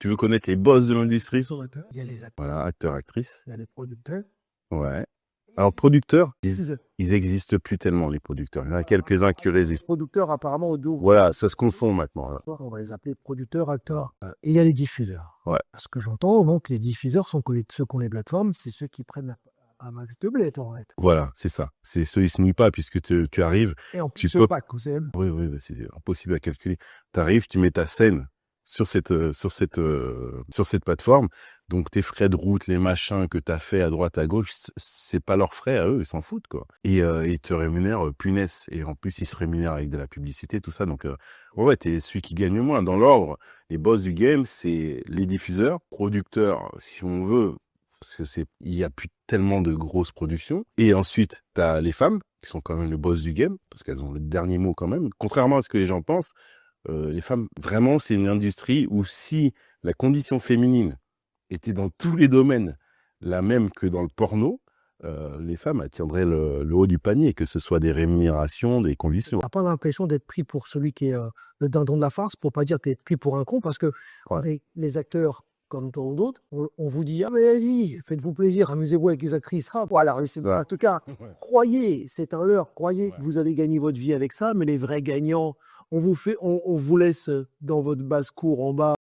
Tu veux connaître les boss de l'industrie? Il y a les acteurs, Voilà, acteurs, actrices. il y a les producteurs. Ouais. Alors, producteurs, Les ils existent plus tellement, les producteurs. Il y en a quelques-uns qui résistent. producteurs, apparemment, au dos. Voilà, ça se confond maintenant, hein. On va les appeler producteurs, acteurs. Et il y a les diffuseurs. Ouais. Ce que j'entends, donc, les diffuseurs sont ceux qui ont les plateformes, c'est ceux qui prennent un max de blé, en fait. Voilà, c'est ça. C'est ceux, ils se mouillent pas puisque tu arrives. Et en Tu plus, peux- le pack, vous savez. Oui, bah, c'est impossible à calculer. Tu arrives, tu mets ta scène sur cette plateforme. Donc, tes frais de route, les machins que tu as fait à droite, à gauche, c'est pas leurs frais à eux, ils s'en foutent, quoi. Et ils te rémunèrent punaise. Et en plus, ils se rémunèrent avec de la publicité, tout ça. Donc, ouais, t'es celui qui gagne le moins. Dans l'ordre, les boss du game, c'est les diffuseurs, producteurs, si on veut, parce que il y a plus tellement de grosses productions. Et ensuite, t'as les femmes, qui sont quand même le boss du game, parce qu'elles ont le dernier mot quand même. Contrairement à ce que les gens pensent, les femmes, vraiment, c'est une industrie où si la condition féminine était dans tous les domaines la même que dans le porno, les femmes attiendraient le haut du panier, que ce soit des rémunérations, des conditions. T'as pas l'impression d'être pris pour celui qui est le dindon de la farce, pour pas dire d'être pris pour un con, parce que Ouais. avec les acteurs comme tant d'autres, on vous dit ah mais allez, faites-vous plaisir, amusez-vous avec les actrices. Ah, voilà, Ouais. en tout cas, croyez, c'est un leurre, croyez que vous allez gagner votre vie avec ça, mais les vrais gagnants, on vous laisse dans votre basse-cour en bas.